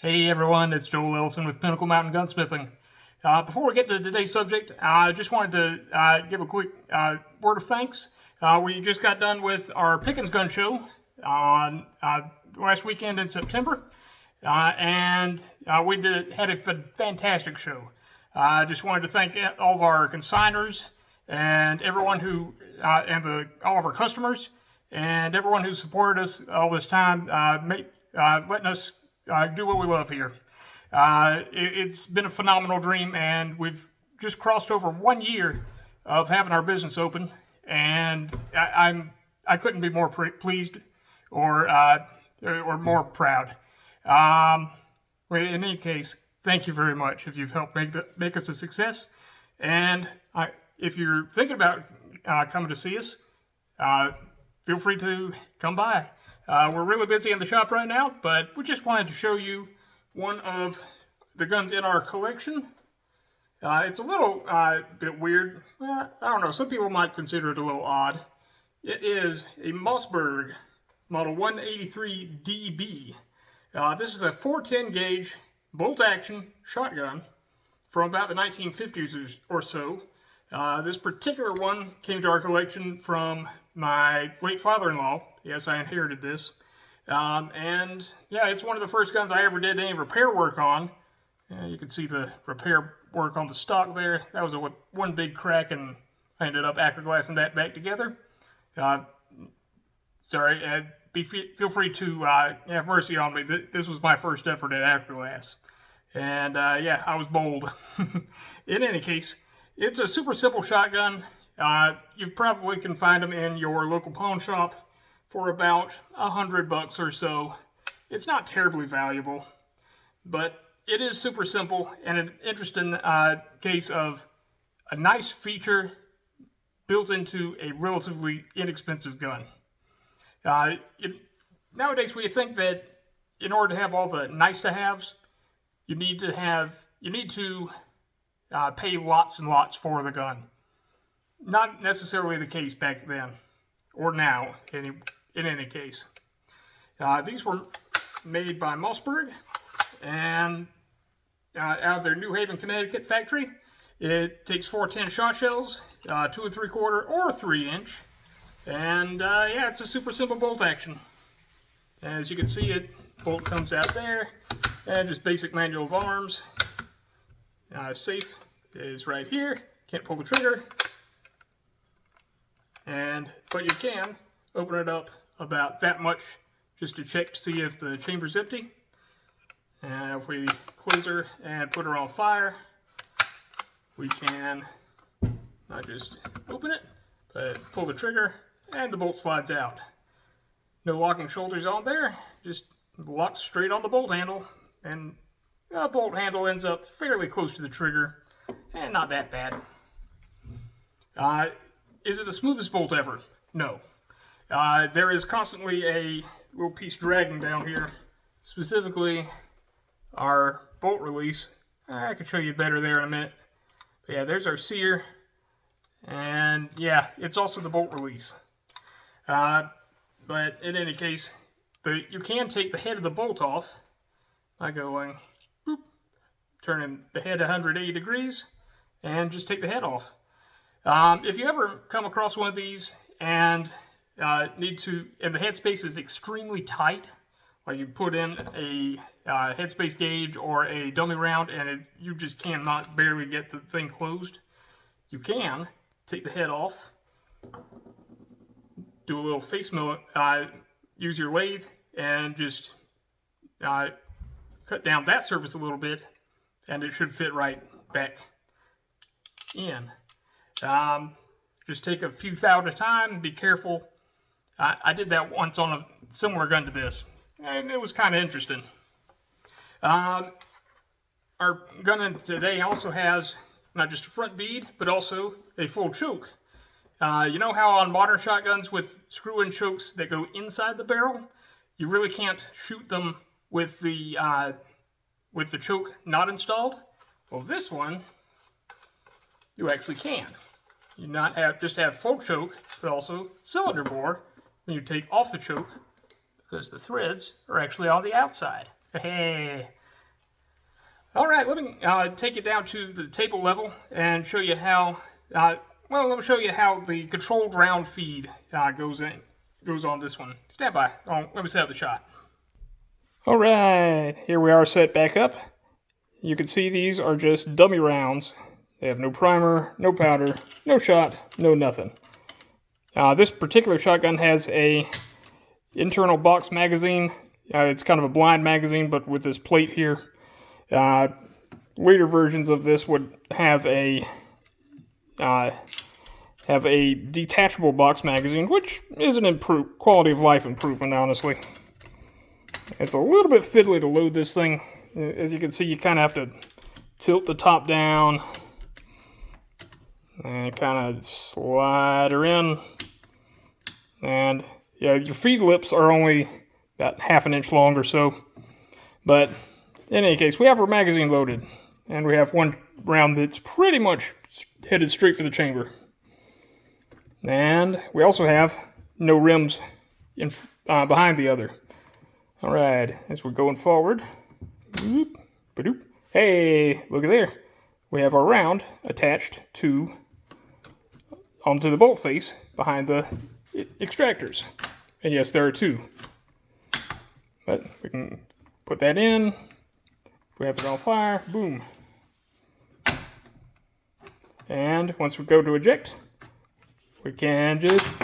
Hey everyone, it's Joel Ellison with Pinnacle Mountain Gunsmithing. Before we get to today's subject, I just wanted to give a quick word of thanks. We just got done with our Pickens Gun Show on last weekend in September, and we had a fantastic show. I just wanted to thank all of our consigners and everyone who, all of our customers, and everyone who supported us all this time, letting us do what we love here. It's been a phenomenal dream, and we've just crossed over 1 year of having our business open, and I couldn't be more pleased or more proud. In any case, thank you very much if you've helped make us a success. And if you're thinking about coming to see us, feel free to come by. We're really busy in the shop right now, but we just wanted to show you one of the guns in our collection. It's a little bit weird. I don't know, some people might consider it a little odd. It is a Mossberg Model 183DB. This is a 410 gauge bolt action shotgun from about the 1950s or so. This particular one came to our collection from my late father-in-law. Yes, I inherited this. And yeah, it's one of the first guns I ever did any repair work on. You can see the repair work on the stock there. That was one big crack, and I ended up acroglassing that back together. Feel free to have mercy on me. This was my first effort at acroglass. And yeah, I was bold. In any case, it's a super simple shotgun. You probably can find them in your local pawn shop for about $100 or so. It's not terribly valuable, but it is super simple and an interesting case of a nice feature built into a relatively inexpensive gun. Nowadays, we think that in order to have all the nice-to-haves, you need to pay lots and lots for the gun. Not necessarily the case back then, or now, in any case. These were made by Mossberg, and out of their New Haven, Connecticut factory. It takes 410 shot shells, 2 3/4 or 3-inch, and yeah, it's a super simple bolt action. As you can see, bolt comes out there, and just basic manual of arms. Safe is right here. Can't pull the trigger. But you can open it up about that much just to check to see if the chamber's empty. And if we close her and put her on fire, we can not just open it, but pull the trigger and the bolt slides out. No locking shoulders on there, just locks straight on the bolt handle, and the bolt handle ends up fairly close to the trigger, and not that bad. Is it the smoothest bolt ever? No. There is constantly a little piece dragging down here, specifically our bolt release. I can show you better there in a minute. But yeah, there's our sear, and yeah, it's also the bolt release. But in any case, you can take the head of the bolt off by going, boop, turning the head 180 degrees, and just take the head off. If you ever come across one of these and and the headspace is extremely tight, like you put in a headspace gauge or a dummy round and you just cannot barely get the thing closed, you can take the head off, do a little face mill, use your lathe and just cut down that surface a little bit, and it should fit right back in. Just take a few thou at a time and be careful. I did that once on a similar gun to this, and it was kind of interesting. Our gun today also has not just a front bead, but also a full choke. You know how on modern shotguns with screw-in chokes that go inside the barrel, you really can't shoot them with the choke not installed? Well, this one, you actually can. You not just have full choke, but also cylinder bore when you take off the choke, because the threads are actually on the outside. Hey, All right, let me take you down to the table level and show you how. Well, let me show you how the controlled round feed goes on this one. Stand by. Oh, let me set up the shot. All right, here we are set back up. You can see these are just dummy rounds. They have no primer, no powder, no shot, no nothing. This particular shotgun has a internal box magazine. It's kind of a blind magazine, but with this plate here. Later versions of this would have a detachable box magazine, which is an quality of life improvement, honestly. It's a little bit fiddly to load this thing. As you can see, you kind of have to tilt the top down and kind of slide her in. And yeah, your feed lips are only about half an inch long or so. But in any case, we have our magazine loaded, and we have one round that's pretty much headed straight for the chamber. And we also have no rims behind the other. All right, as we're going forward, hey, look at there. We have our round attached onto the bolt face behind the extractors. And yes, there are two. But we can put that in. If we have it on fire, boom. And once we go to eject, we can just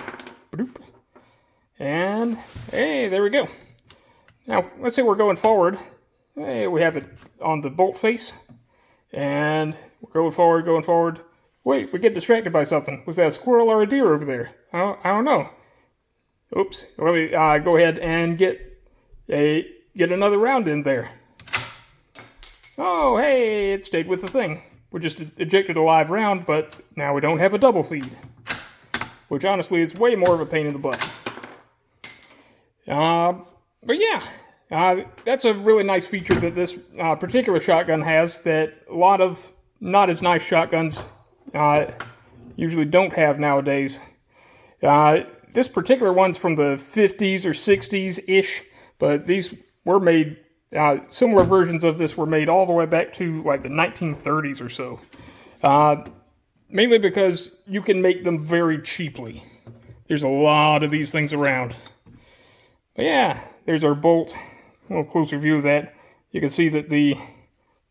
and hey, there we go. Now, let's say we're going forward. Hey, we have it on the bolt face. And we're going forward. Wait, we get distracted by something. Was that a squirrel or a deer over there? I don't know. Oops. Let me go ahead and get another round in there. Oh, hey, it stayed with the thing. We just ejected a live round, but now we don't have a double feed. Which honestly is way more of a pain in the butt. But yeah, that's a really nice feature that this particular shotgun has that a lot of not as nice shotguns usually don't have nowadays. This particular one's from the 50s or 60s-ish, but these were made, similar versions of this were made all the way back to like the 1930s or so. Mainly because you can make them very cheaply. There's a lot of these things around. But yeah, there's our bolt. A little closer view of that. You can see that the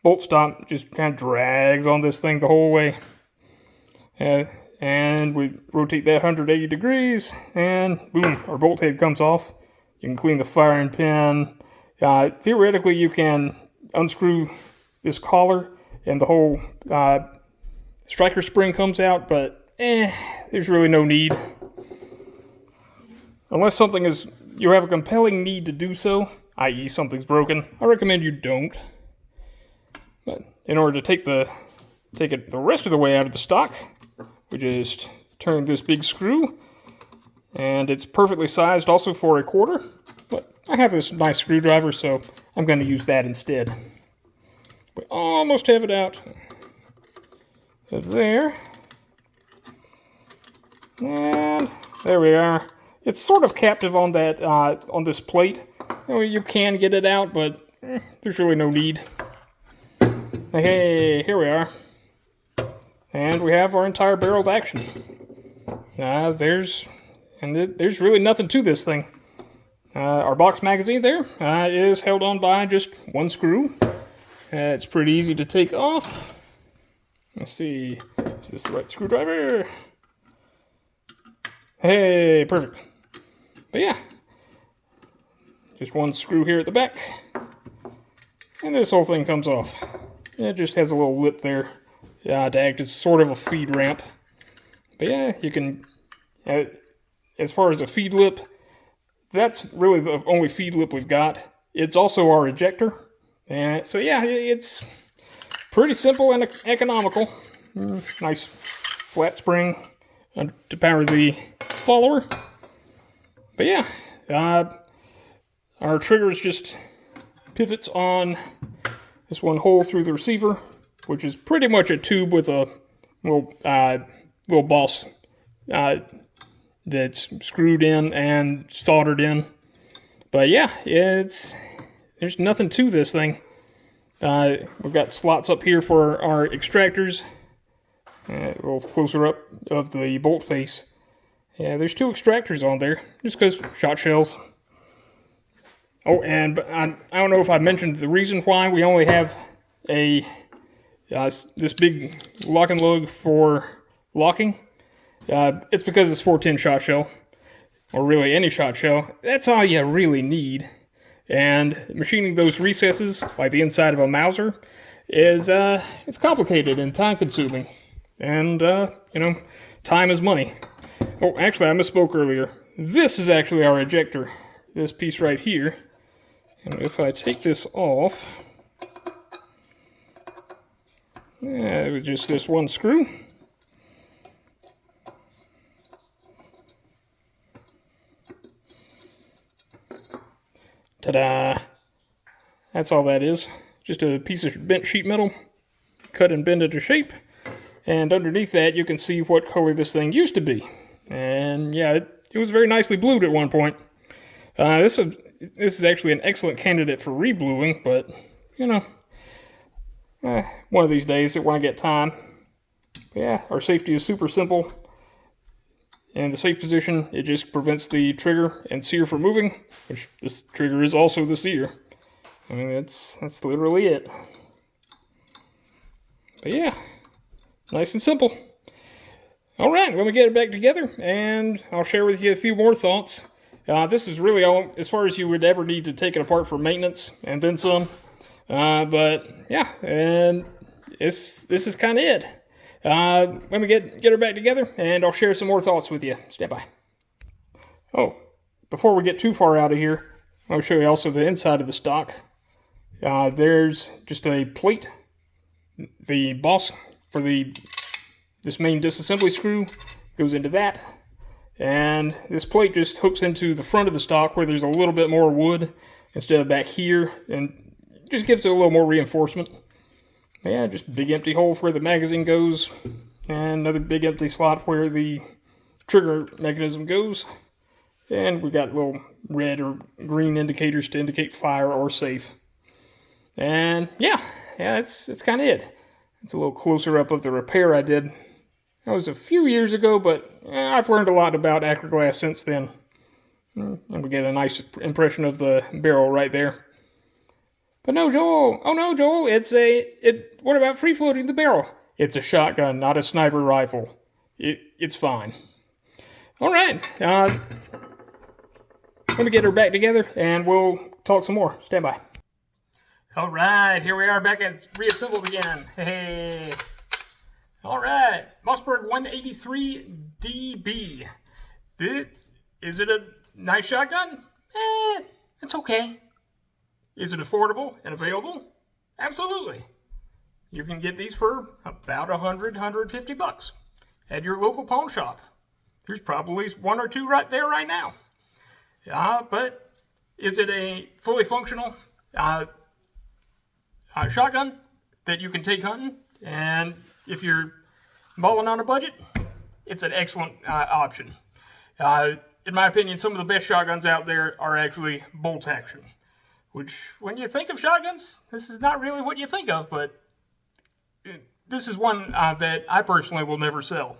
bolt stop just kind of drags on this thing the whole way. And we rotate that 180 degrees, and boom, our bolt head comes off. You can clean the firing pin. Theoretically, you can unscrew this collar, and the whole striker spring comes out, but there's really no need. Unless you have a compelling need to do so, i.e. something's broken, I recommend you don't. But in order to take it the rest of the way out of the stock, we just turn this big screw, and it's perfectly sized also for a quarter, but I have this nice screwdriver, so I'm going to use that instead. We almost have it out. So there. And there we are. It's sort of captive on that on this plate. You can get it out, but there's really no need. Hey, here we are. And we have our entire barreled action. There's really nothing to this thing. Our box magazine there is held on by just one screw. It's pretty easy to take off. Let's see, is this the right screwdriver? Hey, perfect. But yeah, just one screw here at the back, and this whole thing comes off. It just has a little lip there to act as sort of a feed ramp. But yeah, you can, as far as a feed lip, that's really the only feed lip we've got. It's also our ejector. And so yeah, it's pretty simple and economical. Nice flat spring to power the follower. But yeah, our trigger is just pivots on this one hole through the receiver, which is pretty much a tube with a little boss that's screwed in and soldered in. But yeah, there's nothing to this thing. We've got slots up here for our extractors. A little closer up of the bolt face. Yeah, there's 2 extractors on there, just because shot shells. Oh, and I don't know if I mentioned the reason why we only have this big lock and lug for locking. It's because it's 410 shot shell, or really any shot shell. That's all you really need. And machining those recesses, like the inside of a Mauser, is it's complicated and time consuming. And time is money. Oh, actually, I misspoke earlier. This is actually our ejector. This piece right here. And if I take this off, it was just this one screw. Ta-da! That's all that is. Just a piece of bent sheet metal, cut and bend into shape. And underneath that, you can see what color this thing used to be. And yeah, it was very nicely blued at one point. This is actually an excellent candidate for rebluing, but one of these days when I get time. But yeah, our safety is super simple. In the safe position, it just prevents the trigger and sear from moving, which this trigger is also the sear. I mean, that's literally it. But yeah, nice and simple. All right, let me get it back together, and I'll share with you a few more thoughts. This is really all as far as you would ever need to take it apart for maintenance, and then some. But yeah, and this is kind of it. Let me get her back together, and I'll share some more thoughts with you. Stand by. Oh, before we get too far out of here, I'll show you also the inside of the stock. There's just a plate. The boss for this main disassembly screw goes into that. And this plate just hooks into the front of the stock where there's a little bit more wood instead of back here, and just gives it a little more reinforcement. Yeah, just big empty hole where the magazine goes, and another big empty slot where the trigger mechanism goes. And we got little red or green indicators to indicate fire or safe. And yeah, that's kind of it. It's a little closer up of the repair I did. That was a few years ago, but I've learned a lot about Acroglass since then. And we get a nice impression of the barrel right there. But no, Joel. Oh no, Joel. What about free floating the barrel? It's a shotgun, not a sniper rifle. It's fine. All right. Let me get her back together, and we'll talk some more. Stand by. All right, here we are back and reassembled again. Hey. All right, Mossberg 183DB. Is it a nice shotgun? It's okay. Is it affordable and available? Absolutely. You can get these for about $100-$150 at your local pawn shop. There's probably one or two right there right now. But is it a fully functional shotgun that you can take hunting? And if you're mulling on a budget, it's an excellent option. In my opinion, some of the best shotguns out there are actually bolt action. Which, when you think of shotguns, this is not really what you think of, but this is one that I personally will never sell.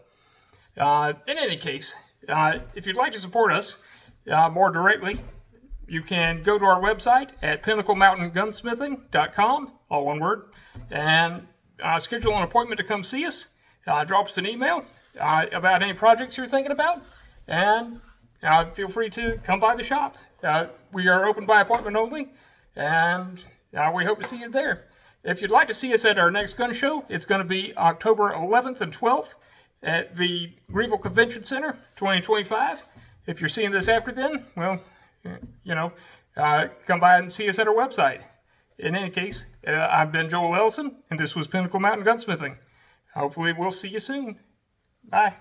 In any case, if you'd like to support us more directly, you can go to our website at pinnaclemountaingunsmithing.com, all one word, and schedule an appointment to come see us. Drop us an email about any projects you're thinking about, and feel free to come by the shop. We are open by appointment only, and we hope to see you there. If you'd like to see us at our next gun show, it's going to be October 11th and 12th at the Greenville Convention Center 2025. If you're seeing this after then, well, come by and see us at our website. In any case, I've been Joel Ellison, and this was Pinnacle Mountain Gunsmithing. Hopefully we'll see you soon. Bye.